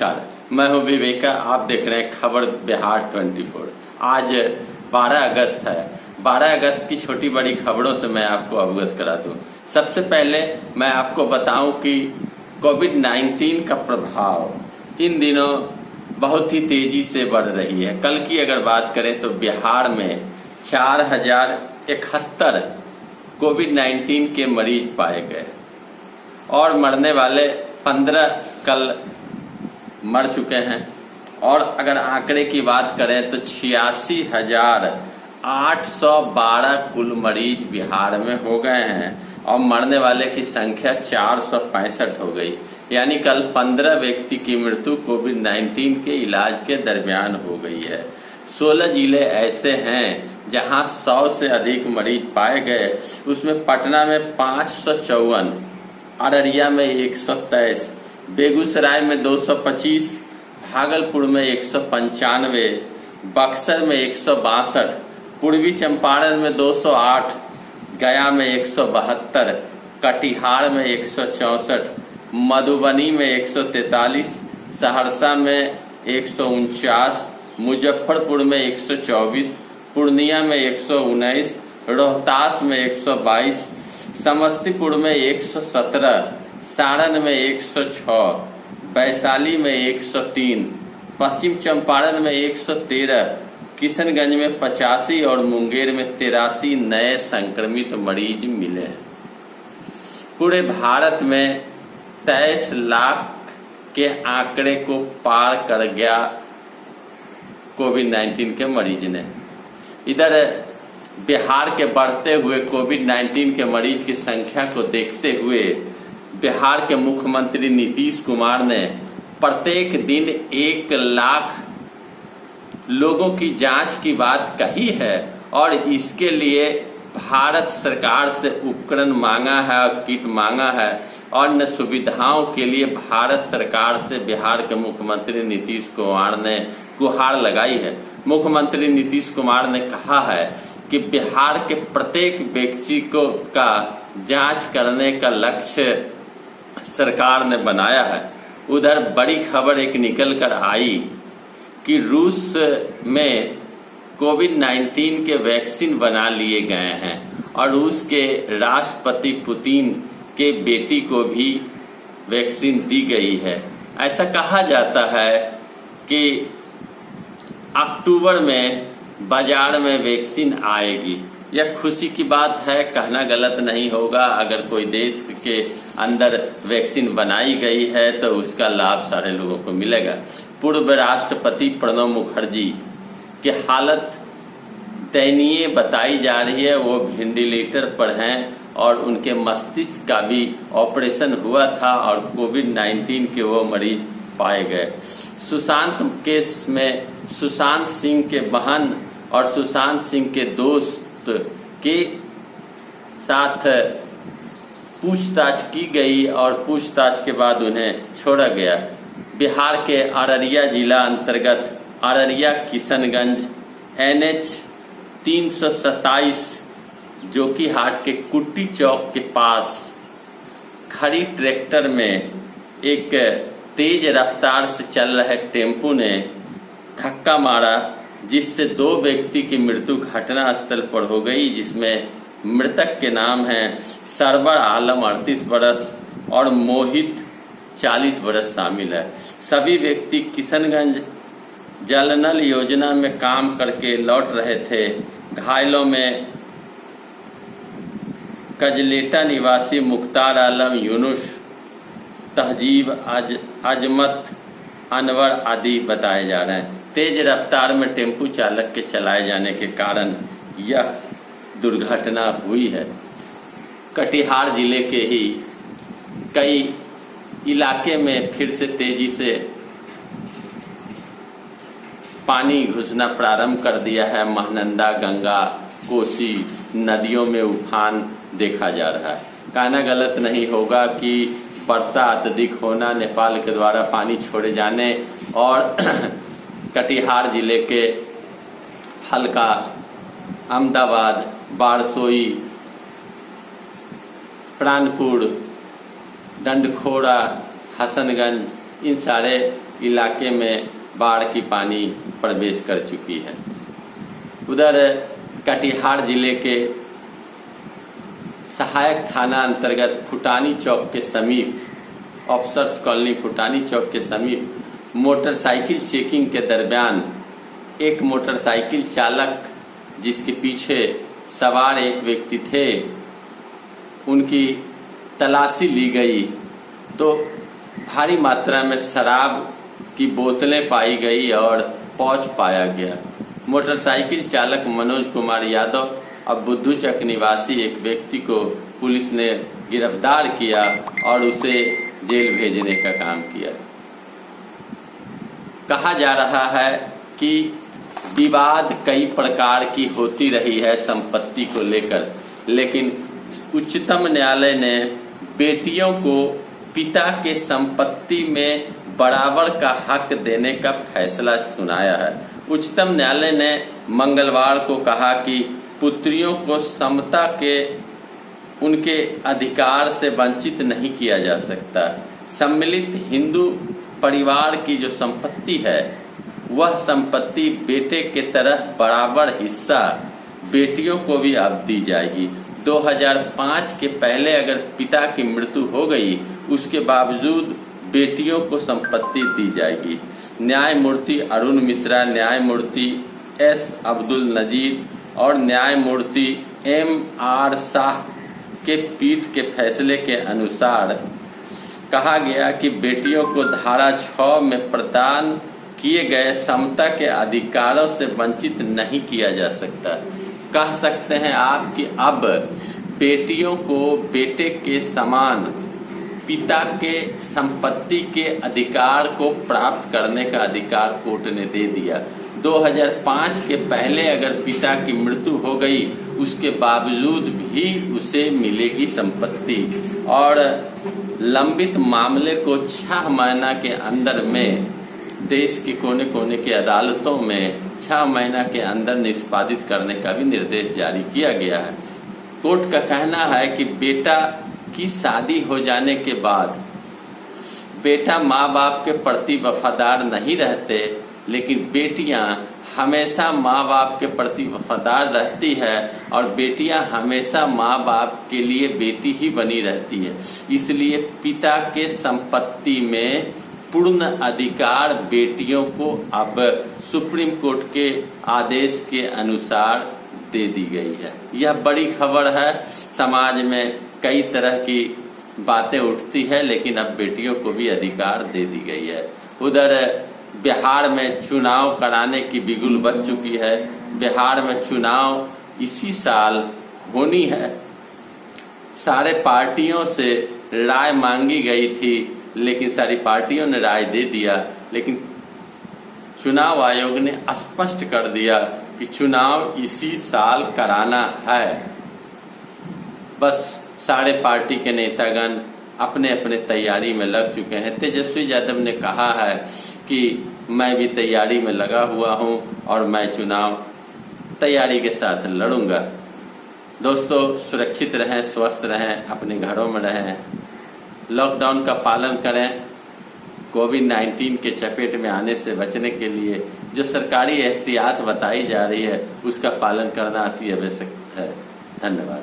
नमस्कार, मैं हूं विवेका। आप देख रहे हैं खबर बिहार 24। आज 12 अगस्त है। 12 अगस्त की छोटी बड़ी खबरों से मैं आपको अवगत करा दूं। सबसे पहले मैं आपको बताऊं कि कोविड-19 का प्रभाव इन दिनों बहुत ही तेजी से बढ़ रही है। कल की अगर बात करें तो बिहार में 4071 कोविड-19 के मरीज पाए गए और मरने वाले 15 कल मर चुके हैं। और अगर आंकड़े की बात करें तो 86,812 कुल मरीज बिहार में हो गए हैं और मरने वाले की संख्या 465 हो गई। यानी कल 15 व्यक्ति की मृत्यु कोविड-19 के इलाज के दरमियान हो गई है। 16 जिले ऐसे हैं जहां 100 से अधिक मरीज पाए गए। उसमें पटना में 554, अररिया में 123, बेगूसराय में 225, भागलपुर में 195, बक्सर में 162, पूर्वी चंपारण में 208, गया में 172, कटिहार में 164, मधुबनी में 143, सहरसा में 149, मुजफ्फरपुर में 124, पूर्णिया में 119, रोहतास में 122, समस्तीपुर में 117, सारण में 106, वैशाली में 103, पश्चिम चंपारण में 113, किशनगंज में 85 और मुंगेर में 83 नए संक्रमित मरीज मिले हैं। पूरे भारत में 23 लाख के आंकड़े को पार कर गया कोविड-19 के मरीज ने। इधर बिहार के बढ़ते हुए कोविड-19 के मरीज की संख्या को देखते हुए बिहार के मुख्यमंत्री नीतीश कुमार ने प्रत्येक दिन 1 लाख लोगों की जांच की बात कही है और इसके लिए भारत सरकार से उपकरण मांगा है और किट मांगा है और अन्य सुविधाओं के लिए भारत सरकार से बिहार के मुख्यमंत्री नीतीश कुमार ने गुहार लगाई है। मुख्यमंत्री नीतीश कुमार ने कहा है कि बिहार के प्रत्येक व्यक्ति को का जांच करने का लक्ष्य सरकार ने बनाया है। उधर बड़ी खबर एक निकल कर आई कि रूस में कोविड-19 के वैक्सीन बना लिए गए हैं और रूस के राष्ट्रपति पुतिन के बेटी को भी वैक्सीन दी गई है। ऐसा कहा जाता है कि अक्टूबर में बाजार में वैक्सीन आएगी। यह खुशी की बात है, कहना गलत नहीं होगा। अगर कोई देश के अंदर वैक्सीन बनाई गई है तो उसका लाभ सारे लोगों को मिलेगा। पूर्व राष्ट्रपति प्रणब मुखर्जी की हालत दयनीय बताई जा रही है। वो वेंटिलेटर पर हैं और उनके मस्तिष्क का भी ऑपरेशन हुआ था और कोविड-19 के वो मरीज पाए गए। सुशांत केस में सुशांत सिंह के बहन और सुशांत सिंह के दोस्त के साथ पूछताछ की गई और पूछताछ के बाद उन्हें छोड़ा गया। बिहार के अररिया जिला अंतर्गत अररिया किशनगंज NH 327 जोकीहाट के कुट्टी चौक के पास खड़ी ट्रैक्टर में एक तेज रफ्तार से चल रहे टेम्पो ने धक्का मारा, जिससे 2 व्यक्ति की मृत्यु घटना स्थल पर हो गई, जिसमें मृतक के नाम हैं सरवर आलम 38 बरस और मोहित 40 बरस शामिल है। सभी व्यक्ति किशनगंज जल नल योजना में काम करके लौट रहे थे। घायलों में कजलेटा निवासी मुख्तार आलम, यूनुस, तहजीब, अजमत, अनवर आदि बताए जा रहे हैं। तेज रफ्तार में टेम्पो चालक के चलाए जाने के कारण यह दुर्घटना हुई है। कटिहार जिले के ही कई इलाके में फिर से तेजी से पानी घुसना प्रारंभ कर दिया है। महानंदा, गंगा, कोसी नदियों में उफान देखा जा रहा है। कहना गलत नहीं होगा कि वर्षा अत्यधिक होना, नेपाल के द्वारा पानी छोड़े जाने और कटिहार जिले के फलका, अहमदाबाद, बारसोई, प्राणपुर, डंडखोरा, हसनगंज, इन सारे इलाके में बाढ़ की पानी प्रवेश कर चुकी है। उधर कटिहार जिले के सहायक थाना अंतर्गत फुटानी चौक के समीप ऑफिसर्स कॉलोनी फुटानी चौक के समीप मोटरसाइकिल चेकिंग के दरमियान एक मोटरसाइकिल चालक जिसके पीछे सवार एक व्यक्ति थे, उनकी तलाशी ली गई तो भारी मात्रा में शराब की बोतलें पाई गई और पाउच पाया गया। मोटरसाइकिल चालक मनोज कुमार यादव और बुद्धूचक निवासी एक व्यक्ति को पुलिस ने गिरफ्तार किया और उसे जेल भेजने का काम किया। कहा जा रहा है कि विवाद कई प्रकार की होती रही है संपत्ति को लेकर, लेकिन उच्चतम न्यायालय ने बेटियों को पिता के संपत्ति में बराबर का हक देने का फैसला सुनाया है। उच्चतम न्यायालय ने मंगलवार को कहा कि पुत्रियों को समता के उनके अधिकार से वंचित नहीं किया जा सकता। सम्मिलित हिंदू परिवार की जो संपत्ति है वह संपत्ति बेटे के तरह बराबर हिस्सा बेटियों को भी अब दी जाएगी। 2005 के पहले अगर पिता की मृत्यु हो गई उसके बावजूद बेटियों को संपत्ति दी जाएगी। न्यायमूर्ति अरुण मिश्रा, न्यायमूर्ति एस अब्दुल नजीर और न्यायमूर्ति M.R. शाह के पीठ के फैसले के अनुसार कहा गया कि बेटियों को धारा 6 में प्रदान किए गए समता के अधिकारों से वंचित नहीं किया जा सकता। कह सकते हैं आप कि अब बेटियों को बेटे के समान पिता के संपत्ति के अधिकार को प्राप्त करने का अधिकार कोर्ट ने दे दिया। 2005 के पहले अगर पिता की मृत्यु हो गई उसके बावजूद भी उसे मिलेगी संपत्ति और लंबित मामले को 6 महीना के अंदर में देश के कोने कोने की अदालतों में 6 महीना के अंदर निष्पादित करने का भी निर्देश जारी किया गया है। कोर्ट का कहना है कि बेटा की शादी हो जाने के बाद बेटा माँ बाप के प्रति वफादार नहीं रहते, लेकिन बेटियां हमेशा माँ बाप के प्रति वफादार रहती है और बेटियां हमेशा माँ बाप के लिए बेटी ही बनी रहती है। इसलिए पिता के संपत्ति में पूर्ण अधिकार बेटियों को अब सुप्रीम कोर्ट के आदेश के अनुसार दे दी गई है। यह बड़ी खबर है। समाज में कई तरह की बातें उठती है, लेकिन अब बेटियों को भी अधिकार दे दी गई है। उधर बिहार में चुनाव कराने की बिगुल बज चुकी है। बिहार में चुनाव इसी साल होनी है। सारे पार्टियों से राय मांगी गई थी, लेकिन सारी पार्टियों ने राय दे दिया, लेकिन चुनाव आयोग ने स्पष्ट कर दिया कि चुनाव इसी साल कराना है। बस सारे पार्टी के नेतागण अपने अपने तैयारी में लग चुके हैं। तेजस्वी यादव ने कहा है कि मैं भी तैयारी में लगा हुआ हूं और मैं चुनाव तैयारी के साथ लड़ूंगा। दोस्तों, सुरक्षित रहें, स्वस्थ रहें, अपने घरों में रहें, लॉकडाउन का पालन करें। कोविड-19 के चपेट में आने से बचने के लिए जो सरकारी एहतियात बताई जा रही है उसका पालन करना अति आवश्यक है। धन्यवाद।